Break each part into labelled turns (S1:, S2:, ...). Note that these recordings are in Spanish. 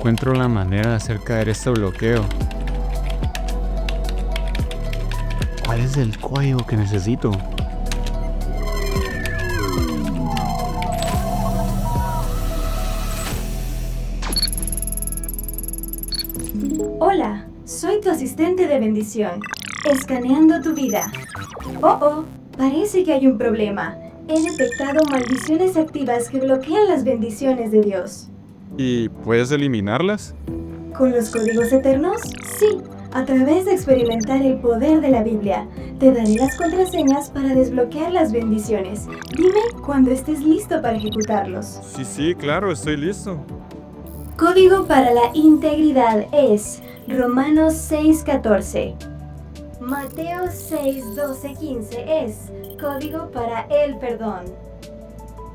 S1: encuentro la manera de hacer caer este bloqueo. ¿Cuál es el código que necesito?
S2: Hola, soy tu asistente de bendición, escaneando tu vida. Parece que hay un problema. He detectado maldiciones activas que bloquean las bendiciones de Dios.
S1: ¿Y puedes eliminarlas?
S2: ¿Con los códigos eternos? Sí, a través de experimentar el poder de la Biblia. Te daré las contraseñas para desbloquear las bendiciones. Dime cuando estés listo para ejecutarlos.
S1: Sí, claro, estoy listo.
S2: Código para la integridad es Romanos 6:14. Mateo 6:12-15 es código para el perdón.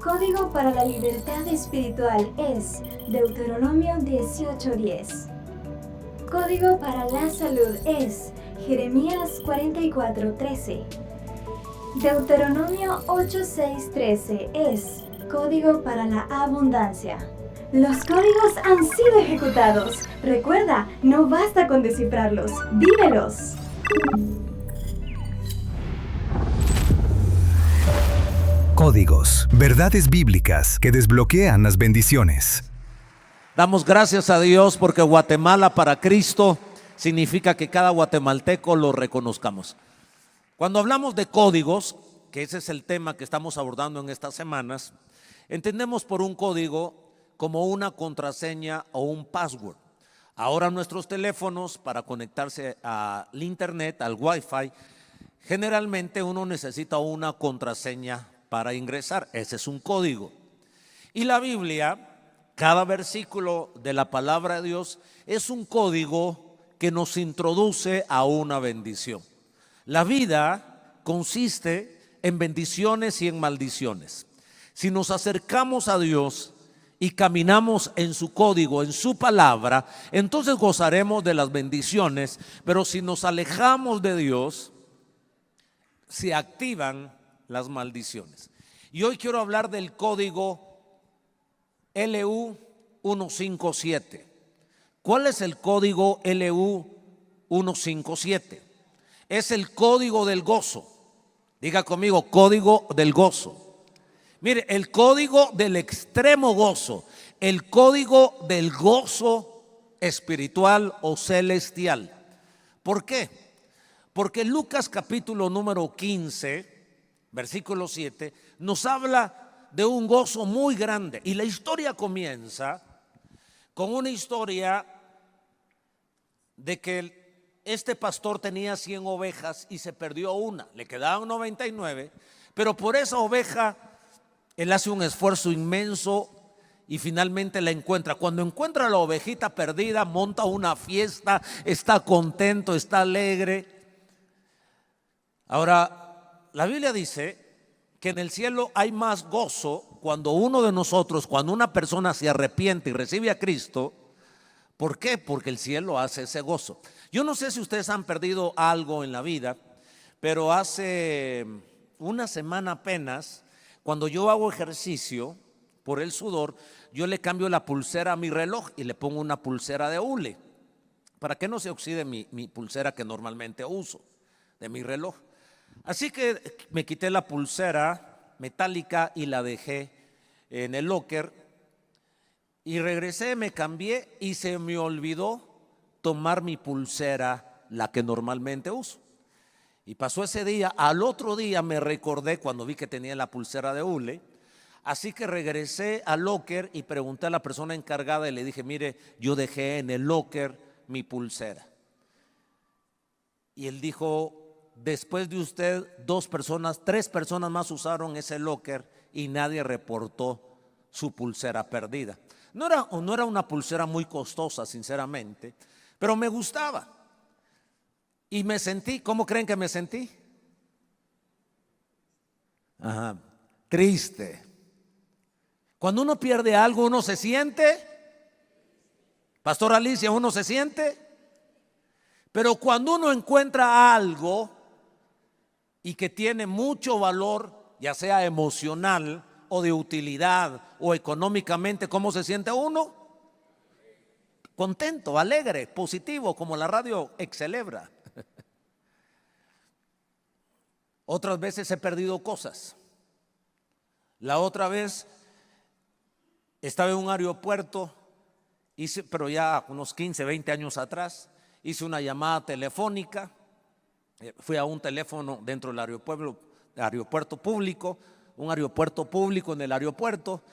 S2: Código para la libertad espiritual es Deuteronomio 18:10. Código para la salud es Jeremías 44:13. Deuteronomio 8:6-13 es código para la abundancia. Los códigos han sido ejecutados. Recuerda, no basta con descifrarlos, vívelos.
S3: Códigos, verdades bíblicas que desbloquean las bendiciones.
S4: Damos gracias a Dios porque Guatemala para Cristo significa que cada guatemalteco lo reconozcamos. Cuando hablamos de códigos, que ese es el tema que estamos abordando en estas semanas, entendemos por un código como una contraseña o un password. Ahora nuestros teléfonos, para conectarse al internet, al wifi, generalmente uno necesita una contraseña para ingresar. Ese es un código. Y la Biblia, cada versículo de la palabra de Dios es un código que nos introduce a una bendición. La vida consiste en bendiciones y en maldiciones. Si nos acercamos a Dios y caminamos en su código, en su palabra, entonces gozaremos de las bendiciones. Pero si nos alejamos de Dios, se activan las maldiciones. Y hoy quiero hablar del código LU 157. ¿Cuál es el código LU 157? Es el código del gozo. Diga conmigo, código del gozo. Mire, el código del extremo gozo, el código del gozo espiritual o celestial. ¿Por qué? Porque Lucas capítulo número 15, versículo 7, nos habla de un gozo muy grande. Y la historia comienza con una historia de que este pastor tenía 100 ovejas y se perdió una, le quedaban 99, pero por esa oveja él hace un esfuerzo inmenso y finalmente la encuentra. Cuando encuentra la ovejita perdida, monta una fiesta, está contento, está alegre. Ahora, la Biblia dice que en el cielo hay más gozo cuando uno de nosotros, cuando una persona se arrepiente y recibe a Cristo. ¿Por qué? Porque el cielo hace ese gozo. Yo no sé si ustedes han perdido algo en la vida, pero hace una semana apenas, cuando yo hago ejercicio por el sudor, yo le cambio la pulsera a mi reloj y le pongo una pulsera de hule para que no se oxide mi pulsera que normalmente uso de mi reloj. Así que me quité la pulsera metálica y la dejé en el locker y regresé, me cambié y se me olvidó tomar mi pulsera, la que normalmente uso. Y pasó ese día, al otro día me recordé cuando vi que tenía la pulsera de hule. Así que regresé al locker y pregunté a la persona encargada y le dije, mire, yo dejé en el locker mi pulsera. Y él dijo, después de usted, 3 personas más usaron ese locker y nadie reportó su pulsera perdida. No era una pulsera muy costosa, sinceramente, pero me gustaba. Y me sentí, ¿cómo creen que me sentí? Triste. Cuando uno pierde algo, uno se siente, Pastor Alicia, uno se siente, pero cuando uno encuentra algo y que tiene mucho valor, ya sea emocional o de utilidad o económicamente, ¿cómo se siente uno? contento, alegre, positivo, como la radio Excelebra. Otras veces he perdido cosas. La otra vez estaba en un aeropuerto, pero ya unos 15, 20 años atrás, hice una llamada telefónica, fui a un teléfono dentro del aeropuerto público, un aeropuerto público en el aeropuerto,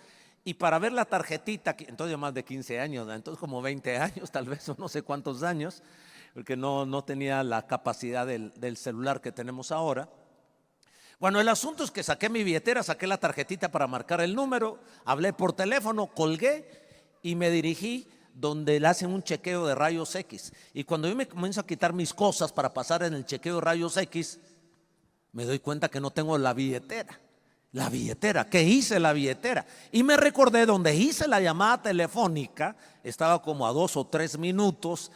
S4: y para ver la tarjetita, entonces ya más de 15 años, entonces como 20 años tal vez, o no sé cuántos años, porque no tenía la capacidad del celular que tenemos ahora. Bueno, el asunto es que saqué mi billetera, saqué la tarjetita para marcar el número, hablé por teléfono, colgué y me dirigí donde le hacen un chequeo de rayos X. Y cuando yo me comienzo a quitar mis cosas para pasar en el chequeo de rayos X, me doy cuenta que no tengo la billetera. La billetera, ¿qué hice la billetera? Y me recordé donde hice la llamada telefónica, estaba como a 2 o 3 minutos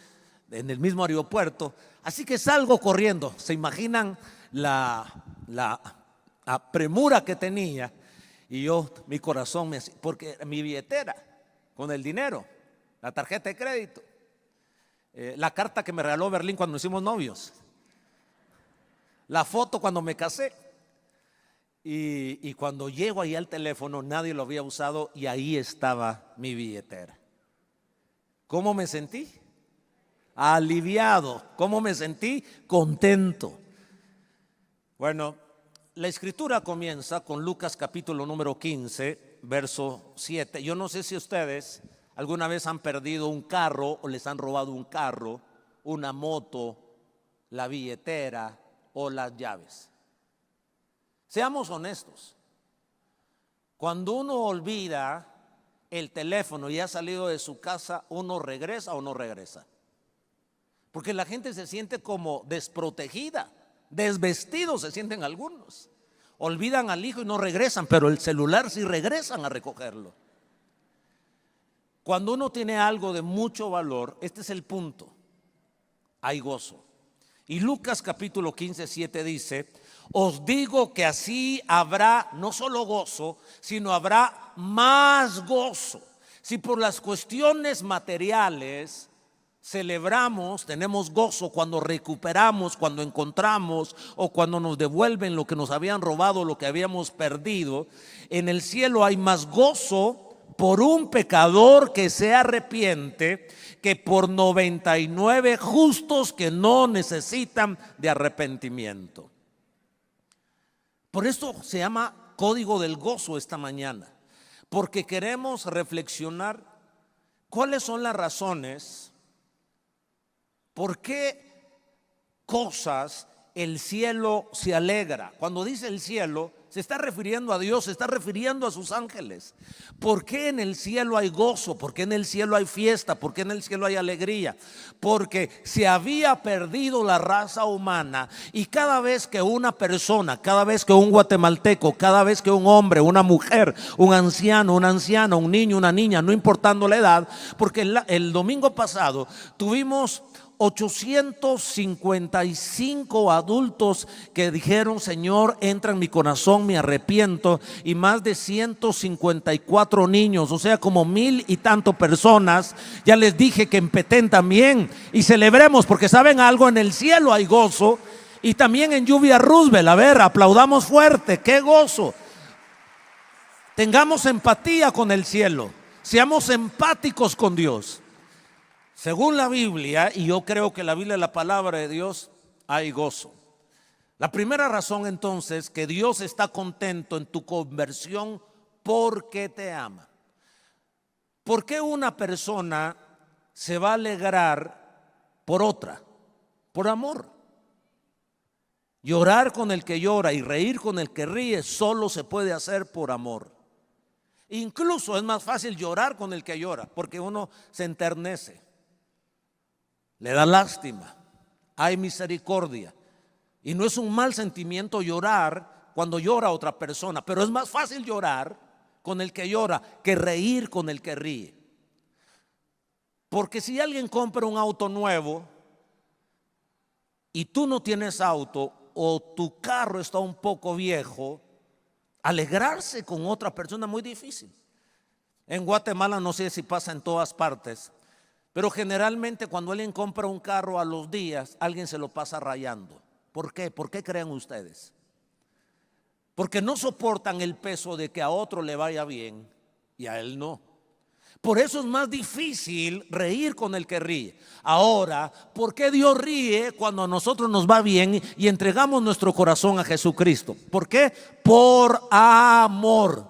S4: en el mismo aeropuerto, así que salgo corriendo. ¿Se imaginan la premura que tenía? Y mi corazón porque mi billetera, con el dinero, la tarjeta de crédito, la carta que me regaló Berlín cuando nos hicimos novios, la foto cuando me casé, y cuando llego ahí al teléfono nadie lo había usado y ahí estaba mi billetera. ¿Cómo me sentí? Aliviado. ¿Cómo me sentí? Contento. Bueno, la escritura comienza con Lucas capítulo número 15, verso 7. Yo no sé si ustedes alguna vez han perdido un carro o les han robado un carro, una moto, la billetera o las llaves. Seamos honestos. Cuando uno olvida el teléfono y ha salido de su casa, ¿uno regresa o no regresa? Porque la gente se siente como desprotegida, desvestidos se sienten algunos. Olvidan al hijo y no regresan, pero el celular sí regresan a recogerlo. Cuando uno tiene algo de mucho valor, este es el punto, hay gozo. Y Lucas capítulo 15, 7 dice: os digo que así habrá no solo gozo, sino habrá más gozo. Si por las cuestiones materiales celebramos, tenemos gozo cuando recuperamos, cuando encontramos o cuando nos devuelven lo que nos habían robado, lo que habíamos perdido, en el cielo hay más gozo por un pecador que se arrepiente que por 99 justos que no necesitan de arrepentimiento. Por esto se llama código del gozo esta mañana, porque queremos reflexionar cuáles son las razones por qué cosas el cielo se alegra. Cuando dice el cielo, se está refiriendo a Dios, se está refiriendo a sus ángeles. ¿Por qué en el cielo hay gozo? ¿Por qué en el cielo hay fiesta? ¿Por qué en el cielo hay alegría? Porque se había perdido la raza humana, y cada vez que una persona, cada vez que un guatemalteco, cada vez que un hombre, una mujer, un anciano, una anciana, un niño, una niña, no importando la edad, porque el domingo pasado tuvimos 855 adultos que dijeron: Señor, entra en mi corazón, me arrepiento, y más de 154 niños, o sea, como 1000 y tanto personas. Ya les dije que en Petén también, y celebremos, porque saben algo, en el cielo hay gozo, y también en Lluvia Roosevelt. A ver, aplaudamos fuerte, qué gozo. Tengamos empatía con el cielo, seamos empáticos con Dios. Según la Biblia, y yo creo que la Biblia es la palabra de Dios, hay gozo. La primera razón entonces, que Dios está contento en tu conversión porque te ama. ¿Por qué una persona se va a alegrar por otra? Por amor. Llorar con el que llora y reír con el que ríe solo se puede hacer por amor. Incluso es más fácil llorar con el que llora, porque uno se enternece, le da lástima, hay misericordia. Y no es un mal sentimiento llorar cuando llora otra persona, pero es más fácil llorar con el que llora que reír con el que ríe. Porque si alguien compra un auto nuevo y tú no tienes auto, o tu carro está un poco viejo, alegrarse con otra persona es muy difícil. En Guatemala, no sé si pasa en todas partes, Pero generalmente cuando alguien compra un carro, a los días alguien se lo pasa rayando. ¿Por qué? ¿Por qué creen ustedes? Porque no soportan el peso de que a otro le vaya bien y a él no. Por eso es más difícil reír con el que ríe. Ahora, ¿por qué Dios ríe cuando a nosotros nos va bien y entregamos nuestro corazón a Jesucristo? ¿Por qué? Por amor.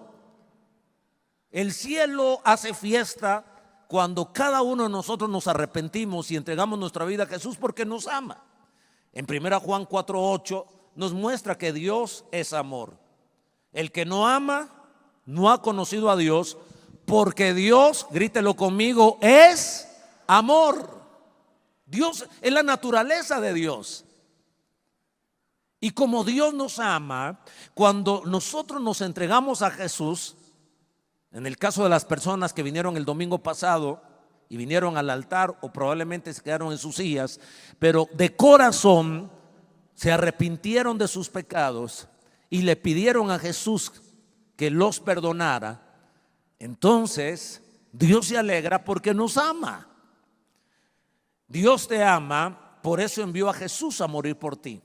S4: El cielo hace fiesta cuando cada uno de nosotros nos arrepentimos y entregamos nuestra vida a Jesús porque nos ama. En 1 Juan 4:8 nos muestra que Dios es amor. El que no ama no ha conocido a Dios, porque Dios, grítelo conmigo, es amor. Dios es la naturaleza de Dios. Y como Dios nos ama, cuando nosotros nos entregamos a Jesús, en el caso de las personas que vinieron el domingo pasado y vinieron al altar o probablemente se quedaron en sus sillas, pero de corazón se arrepintieron de sus pecados y le pidieron a Jesús que los perdonara, entonces Dios se alegra porque nos ama. Dios te ama, por eso envió a Jesús a morir por ti.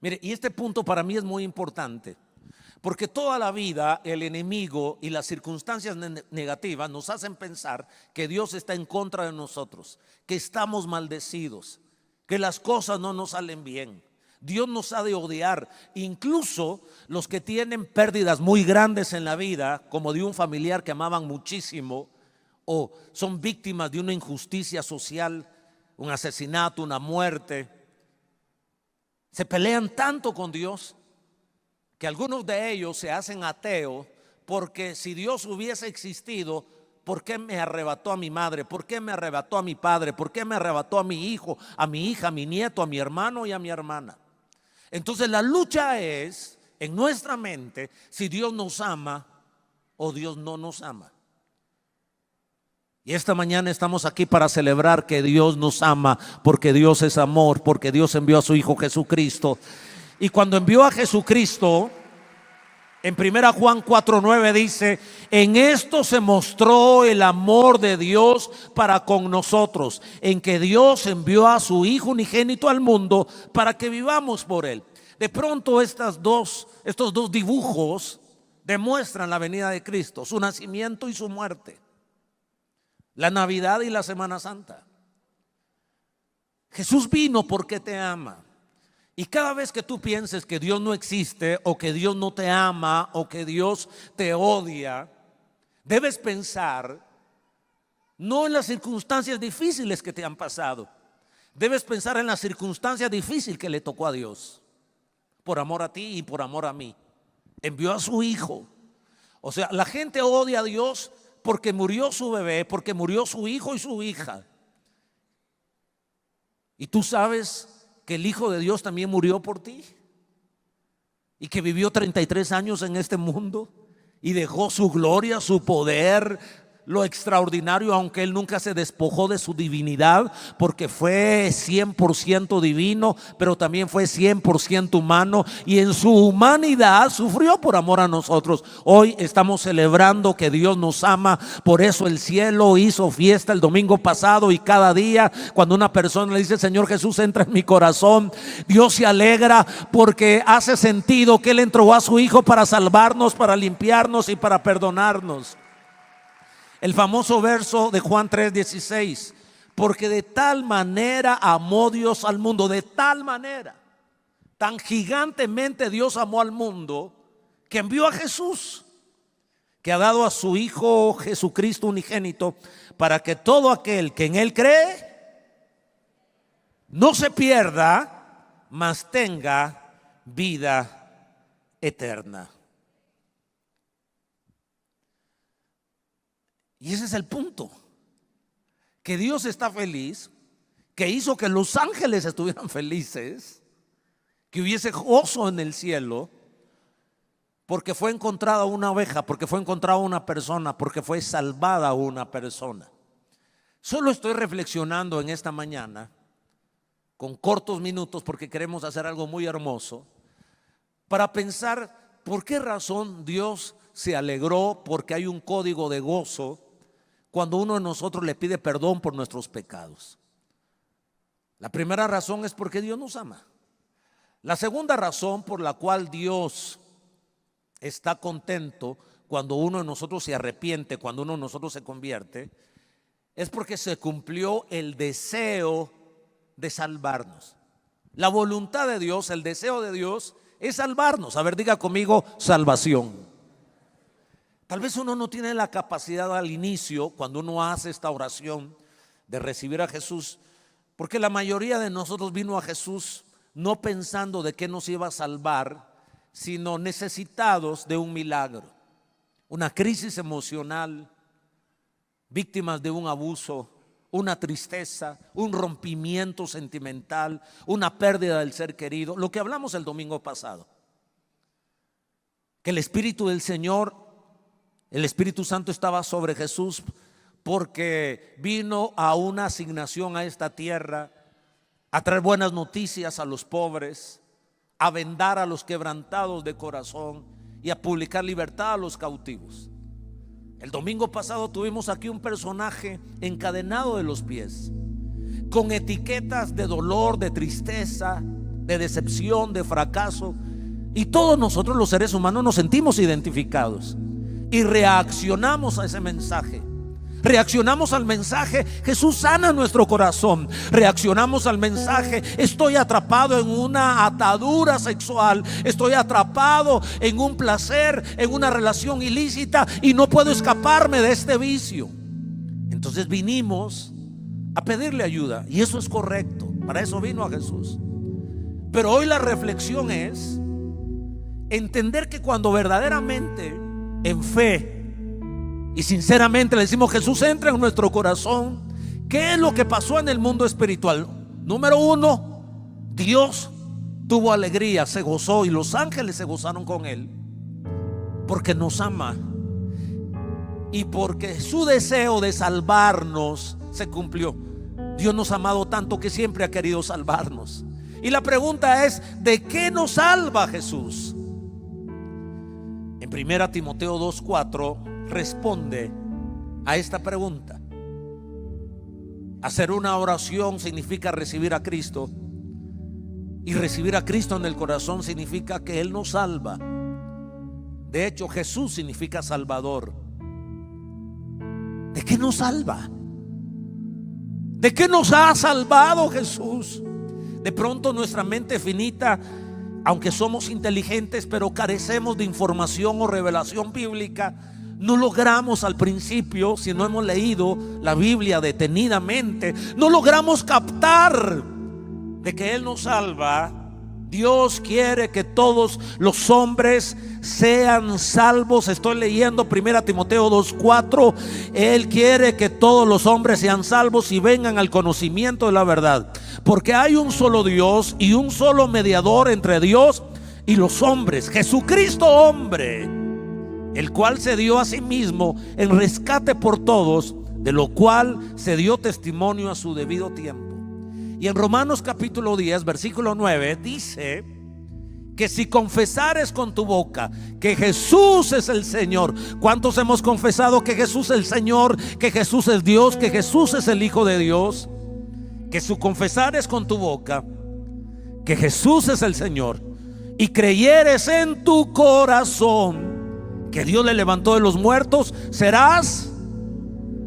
S4: Mire, y este punto para mí es muy importante, porque toda la vida el enemigo y las circunstancias negativas nos hacen pensar que Dios está en contra de nosotros, que estamos maldecidos, que las cosas no nos salen bien. Dios nos ha de odiar. Incluso los que tienen pérdidas muy grandes en la vida, como de un familiar que amaban muchísimo, o son víctimas de una injusticia social, un asesinato, una muerte, se pelean tanto con Dios que algunos de ellos se hacen ateos, porque si Dios hubiese existido, ¿por qué me arrebató a mi madre? ¿Por qué me arrebató a mi padre? ¿Por qué me arrebató a mi hijo, a mi hija, a mi nieto, a mi hermano y a mi hermana? Entonces la lucha es en nuestra mente si Dios nos ama o Dios no nos ama. Y esta mañana estamos aquí para celebrar que Dios nos ama, porque Dios es amor, porque Dios envió a su Hijo Jesucristo. Y cuando envió a Jesucristo, en 1 Juan 4:9 dice: en esto se mostró el amor de Dios para con nosotros, en que Dios envió a su Hijo unigénito al mundo para que vivamos por él. De pronto estos dos dibujos demuestran la venida de Cristo, su nacimiento y su muerte, la Navidad y la Semana Santa. Jesús vino porque te ama. Y cada vez que tú pienses que Dios no existe, o que Dios no te ama, o que Dios te odia, debes pensar no en las circunstancias difíciles que te han pasado. Debes pensar en la circunstancia difícil que le tocó a Dios, por amor a ti y por amor a mí. Envió a su Hijo. O sea, la gente odia a Dios porque murió su bebé, porque murió su hijo y su hija. Y tú sabes que el Hijo de Dios también murió por ti, y que vivió 33 años en este mundo y dejó su gloria, su poder, lo extraordinario, aunque Él nunca se despojó de su divinidad, porque fue 100% divino, pero también fue 100% humano, y en su humanidad sufrió por amor a nosotros. Hoy estamos celebrando que Dios nos ama, por eso el cielo hizo fiesta el domingo pasado, y cada día cuando una persona le dice: Señor Jesús, entra en mi corazón, Dios se alegra, porque hace sentido que Él entregó a su Hijo para salvarnos, para limpiarnos y para perdonarnos. El famoso verso de Juan 3:16: porque de tal manera amó Dios al mundo, de tal manera, tan gigantemente Dios amó al mundo, que envió a Jesús, que ha dado a su Hijo Jesucristo unigénito, para que todo aquel que en Él cree no se pierda, mas tenga vida eterna. Y ese es el punto, que Dios está feliz, que hizo que los ángeles estuvieran felices, que hubiese gozo en el cielo, porque fue encontrada una oveja, porque fue encontrada una persona, porque fue salvada una persona. Solo estoy reflexionando en esta mañana, con cortos minutos, porque queremos hacer algo muy hermoso, para pensar por qué razón Dios se alegró, porque hay un código de gozo cuando uno de nosotros le pide perdón por nuestros pecados. La primera razón es porque Dios nos ama. La segunda razón por la cual Dios está contento cuando uno de nosotros se arrepiente, cuando uno de nosotros se convierte, es porque se cumplió el deseo de salvarnos. La voluntad de Dios, el deseo de Dios es salvarnos. A ver, diga conmigo, salvación. Tal vez uno no tiene la capacidad al inicio, cuando uno hace esta oración de recibir a Jesús, porque la mayoría de nosotros vino a Jesús no pensando de qué nos iba a salvar, sino necesitados de un milagro, una crisis emocional, víctimas de un abuso, una tristeza, un rompimiento sentimental, una pérdida del ser querido, lo que hablamos el domingo pasado. Que el Espíritu del Señor, el Espíritu Santo estaba sobre Jesús porque vino a una asignación a esta tierra, a traer buenas noticias a los pobres, a vendar a los quebrantados de corazón y a publicar libertad a los cautivos. El domingo pasado tuvimos aquí un personaje encadenado de los pies, con etiquetas de dolor, de tristeza, de decepción, de fracaso, y todos nosotros los seres humanos nos sentimos identificados y reaccionamos a ese mensaje. Reaccionamos al mensaje, Jesús sana nuestro corazón. Reaccionamos al mensaje, estoy atrapado en una atadura sexual, estoy atrapado en un placer, en una relación ilícita y no puedo escaparme de este vicio. Entonces vinimos a pedirle ayuda y eso es correcto, para eso vino a Jesús. Pero hoy la reflexión es entender que cuando verdaderamente en fe y sinceramente le decimos, Jesús, entra en nuestro corazón, ¿qué es lo que pasó en el mundo espiritual? Número uno, Dios tuvo alegría, se gozó y los ángeles se gozaron con Él porque nos ama y porque su deseo de salvarnos se cumplió. Dios nos ha amado tanto que siempre ha querido salvarnos. Y la pregunta es, ¿de qué nos salva Jesús? En 1 Timoteo 2:4 responde a esta pregunta. Hacer una oración significa recibir a Cristo, y recibir a Cristo en el corazón significa que Él nos salva. De hecho, Jesús significa Salvador. ¿De qué nos salva? ¿De qué nos ha salvado Jesús? De pronto nuestra mente finita, aunque somos inteligentes, pero carecemos de información o revelación bíblica, no logramos al principio, si no hemos leído la Biblia detenidamente, no logramos captar de que Él nos salva. Dios quiere que todos los hombres sean salvos. Estoy leyendo 1 Timoteo 2:4. Él quiere que todos los hombres sean salvos y vengan al conocimiento de la verdad, porque hay un solo Dios y un solo mediador entre Dios y los hombres, Jesucristo hombre, el cual se dio a sí mismo en rescate por todos, de lo cual se dio testimonio a su debido tiempo. Y en Romanos capítulo 10 versículo 9 dice que si confesares con tu boca que Jesús es el Señor. ¿Cuántos hemos confesado que Jesús es el Señor, que Jesús es Dios, que Jesús es el Hijo de Dios? Que si confesares con tu boca que Jesús es el Señor y creyeres en tu corazón que Dios le levantó de los muertos, serás,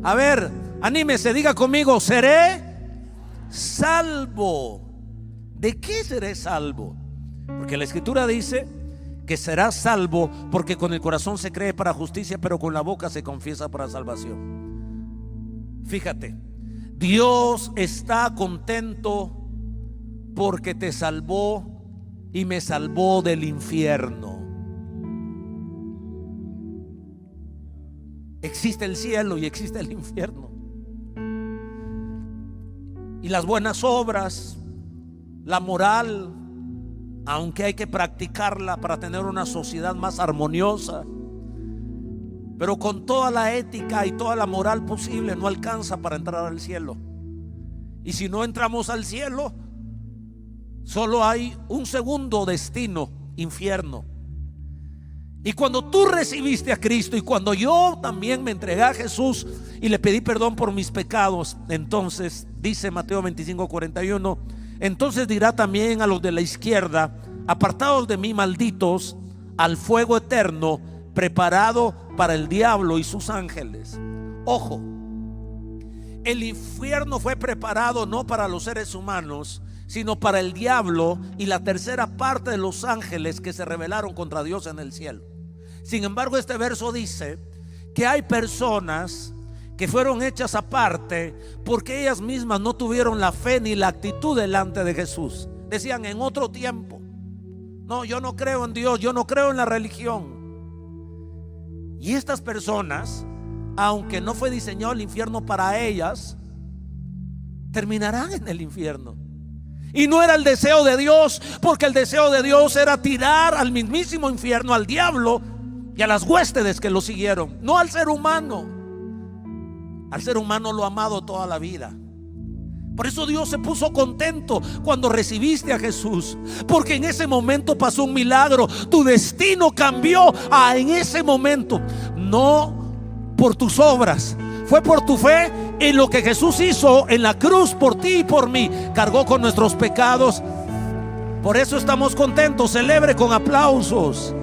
S4: a ver, anímese, diga conmigo, seré salvo. ¿De qué seré salvo? Porque la Escritura dice que serás salvo porque con el corazón se cree para justicia, pero con la boca se confiesa para salvación. Fíjate, Dios está contento porque te salvó y me salvó del infierno. Existe el cielo y existe el infierno. Y las buenas obras, la moral, aunque hay que practicarla para tener una sociedad más armoniosa, pero con toda la ética y toda la moral posible no alcanza para entrar al cielo. Y si no entramos al cielo, solo hay un segundo destino: infierno. Y cuando tú recibiste a Cristo y cuando yo también me entregué a Jesús y le pedí perdón por mis pecados, entonces dice Mateo 25:41, entonces dirá también a los de la izquierda: apartados de mí, malditos, al fuego eterno preparado para el diablo y sus ángeles. Ojo, el infierno fue preparado no para los seres humanos, sino para el diablo y la tercera parte de los ángeles que se rebelaron contra Dios en el cielo. Sin embargo, este verso dice que hay personas que fueron hechas aparte porque ellas mismas no tuvieron la fe ni la actitud delante de Jesús. Decían en otro tiempo: no, yo no creo en Dios, yo no creo en la religión. Y estas personas, aunque no fue diseñado el infierno para ellas, terminarán en el infierno. Y no era el deseo de Dios, porque el deseo de Dios era tirar al mismísimo infierno al diablo y a las huéspedes que lo siguieron, no al ser humano. Al ser humano lo ha amado toda la vida. Por eso Dios se puso contento cuando recibiste a Jesús, porque en ese momento pasó un milagro. Tu destino cambió en ese momento. No por tus obras, fue por tu fe en lo que Jesús hizo en la cruz por ti y por mí. Cargó con nuestros pecados. Por eso estamos contentos. Celebre con aplausos.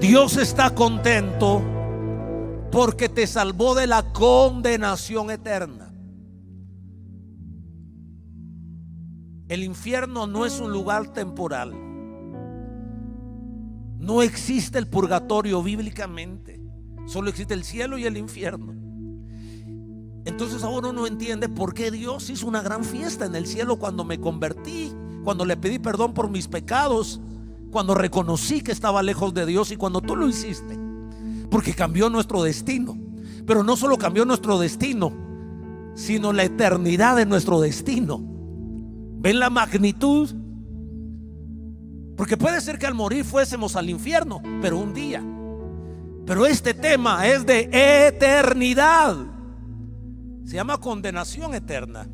S4: Dios está contento porque te salvó de la condenación eterna. El infierno no es un lugar temporal. No existe el purgatorio bíblicamente. Solo existe el cielo y el infierno. Entonces ahora uno entiende por qué Dios hizo una gran fiesta en el cielo cuando me convertí, cuando le pedí perdón por mis pecados, cuando reconocí que estaba lejos de Dios y cuando tú lo hiciste. Porque cambió nuestro destino. Pero no solo cambió nuestro destino, sino la eternidad de nuestro destino. ¿Ven la magnitud? Porque puede ser que al morir fuésemos al infierno, pero un día. Pero este tema es de eternidad. Se llama condenación eterna.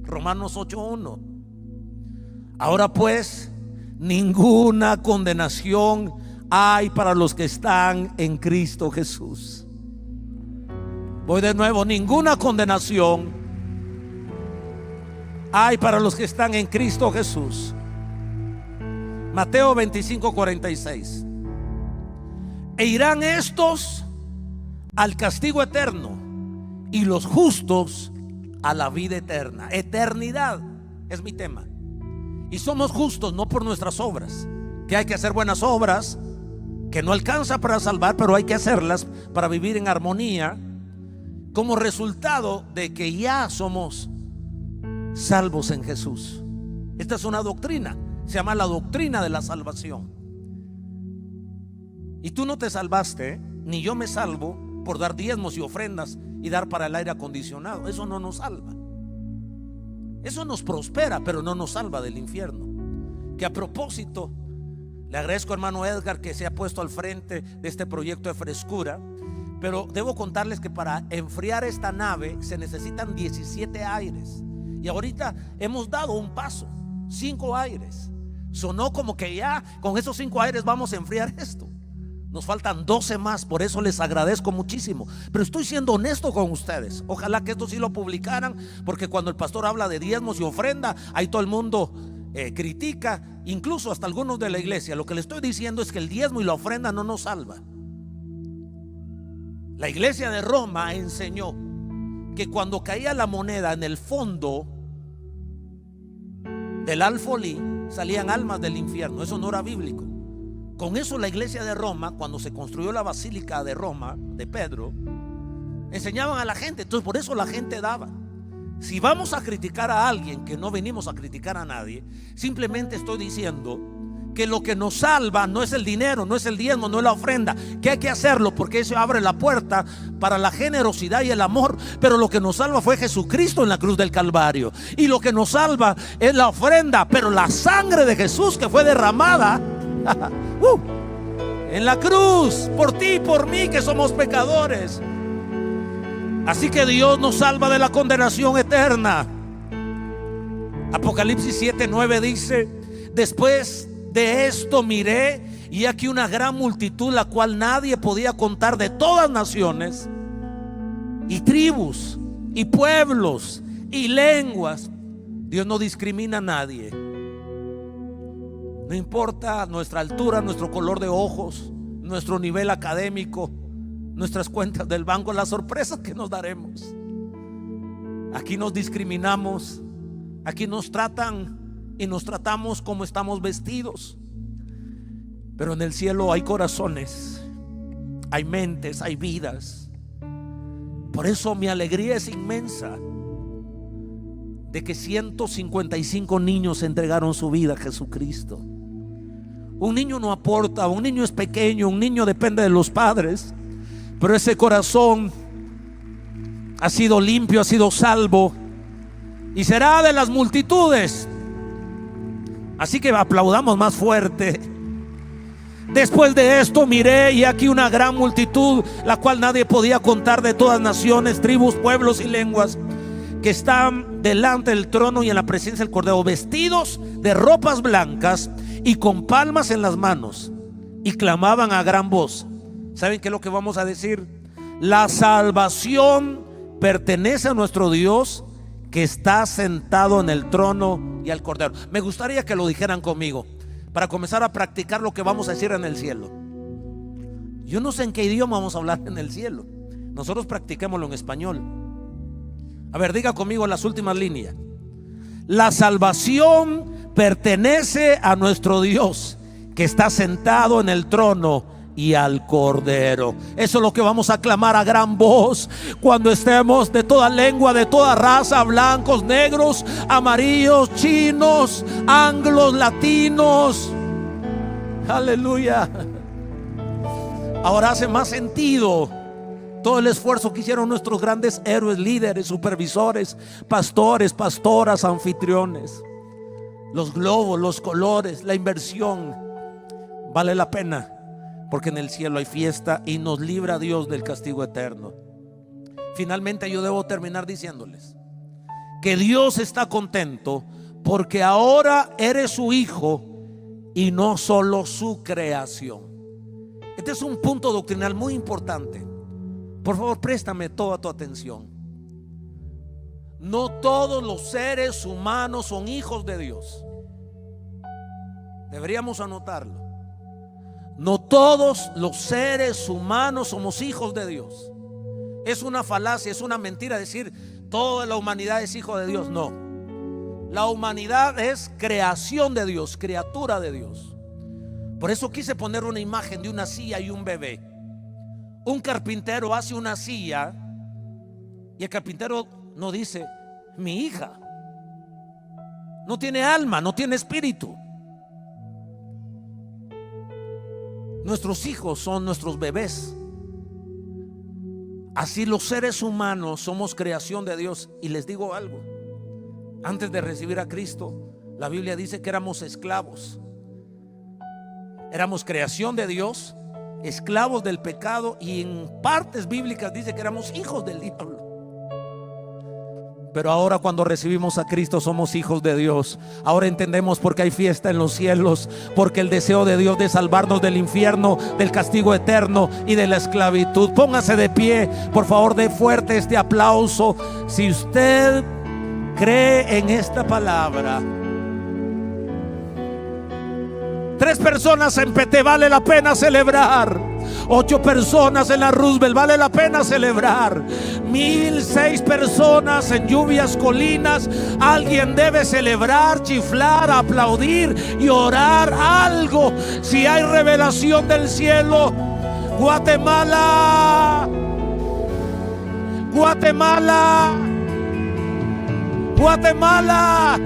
S4: Romanos 8:1. Ahora pues, ninguna condenación hay para los que están en Cristo Jesús. Voy de nuevo: ninguna condenación hay para los que están en Cristo Jesús. Mateo 25:46. E irán estos al castigo eterno y los justos a la vida eterna. Eternidad es mi tema. Y somos justos no por nuestras obras, que hay que hacer buenas obras, que no alcanza para salvar, pero hay que hacerlas para vivir en armonía, como resultado de que ya somos salvos en Jesús. Esta es una doctrina, se llama la doctrina de la salvación. Y tú no te salvaste, ni yo me salvo por dar diezmos y ofrendas y dar para el aire acondicionado. Eso no nos salva. Eso nos prospera, pero no nos salva del infierno. Que a propósito, le agradezco al hermano Edgar que se ha puesto al frente de este proyecto de frescura. Pero debo contarles que para enfriar esta nave se necesitan 17 aires. Y ahorita hemos dado un paso, 5 aires. Sonó como que ya con esos 5 aires vamos a enfriar esto. Nos faltan 12 más, por eso les agradezco muchísimo. Pero estoy siendo honesto con ustedes. Ojalá que esto sí lo publicaran, porque cuando el pastor habla de diezmos y ofrenda, ahí todo el mundo critica, incluso hasta algunos de la iglesia. Lo que le estoy diciendo es que el diezmo y la ofrenda no nos salva. La iglesia de Roma enseñó que cuando caía la moneda en el fondo del alfolí, salían almas del infierno. Eso no era bíblico. Con eso la iglesia de Roma, cuando se construyó la basílica de Roma, de Pedro, enseñaban a la gente. Entonces por eso la gente daba. Si vamos a criticar a alguien, que no venimos a criticar a nadie, simplemente estoy diciendo que lo que nos salva no es el dinero, no es el diezmo, no es la ofrenda, que hay que hacerlo porque eso abre la puerta para la generosidad y el amor. Pero lo que nos salva fue Jesucristo en la cruz del Calvario. Y lo que nos salva es la ofrenda, pero la sangre de Jesús que fue derramada en la cruz por ti y por mí, que somos pecadores. Así que Dios nos salva de la condenación eterna. Apocalipsis 7:9 dice: Después de esto miré, y aquí una gran multitud, la cual nadie podía contar, de todas naciones y tribus y pueblos y lenguas. Dios no discrimina a nadie. No importa nuestra altura, nuestro color de ojos, nuestro nivel académico, nuestras cuentas del banco, las sorpresas que nos daremos. Aquí nos discriminamos, aquí nos tratan y nos tratamos como estamos vestidos. Pero en el cielo hay corazones, hay mentes, hay vidas. Por eso mi alegría es inmensa de que 155 niños entregaron su vida a Jesucristo. Un niño no aporta, un niño es pequeño, un niño depende de los padres, pero ese corazón ha sido limpio, ha sido salvo y será de las multitudes. Así que aplaudamos más fuerte. Después de esto miré, y aquí una gran multitud, la cual nadie podía contar, de todas naciones, tribus, pueblos y lenguas, que están delante del trono y en la presencia del Cordero, vestidos de ropas blancas y con palmas en las manos, y clamaban a gran voz. ¿Saben qué es lo que vamos a decir? La salvación pertenece a nuestro Dios, que está sentado en el trono, y al Cordero. Me gustaría que lo dijeran conmigo, para comenzar a practicar lo que vamos a decir en el cielo. Yo no sé en qué idioma vamos a hablar en el cielo. Nosotros practiquémoslo en español. A ver, diga conmigo las últimas líneas. La salvación pertenece a nuestro Dios, que está sentado en el trono, y al Cordero. Eso es lo que vamos a clamar a gran voz cuando estemos, de toda lengua, de toda raza, blancos, negros, amarillos, chinos, anglos, latinos. Aleluya. Ahora hace más sentido todo el esfuerzo que hicieron nuestros grandes héroes, líderes, supervisores, pastores, pastoras, anfitriones. Los globos, los colores, la inversión. Vale la pena, porque en el cielo hay fiesta y nos libra Dios del castigo eterno. Finalmente, yo debo terminar diciéndoles que Dios está contento porque ahora eres su hijo y no solo su creación. Este es un punto doctrinal muy importante. Por favor, préstame toda tu atención. No todos los seres humanos son hijos de Dios. Deberíamos anotarlo. No todos los seres humanos somos hijos de Dios. Es una falacia, es una mentira decir toda la humanidad es hijo de Dios. No, la humanidad es creación de Dios, criatura de Dios. Por eso quise poner una imagen de una silla y un bebé. Un carpintero hace una silla y el carpintero no dice mi hija. No tiene alma, no tiene espíritu. Nuestros hijos son nuestros bebés. Así los seres humanos somos creación de Dios. Y les digo algo: antes de recibir a Cristo, la Biblia dice que éramos esclavos. Éramos creación de Dios, esclavos del pecado, y en partes bíblicas dice que éramos hijos del diablo. Pero ahora, cuando recibimos a Cristo, somos hijos de Dios. Ahora entendemos por qué hay fiesta en los cielos, porque el deseo de Dios de salvarnos del infierno, del castigo eterno y de la esclavitud. Póngase de pie, por favor, dé fuerte este aplauso si usted cree en esta palabra. 3 personas en PT, vale la pena celebrar. 8 personas en la Roosevelt, vale la pena celebrar. 1006 personas en Lluvias Colinas. Alguien debe celebrar, chiflar, aplaudir y orar algo. Si hay revelación del cielo. Guatemala, Guatemala, Guatemala.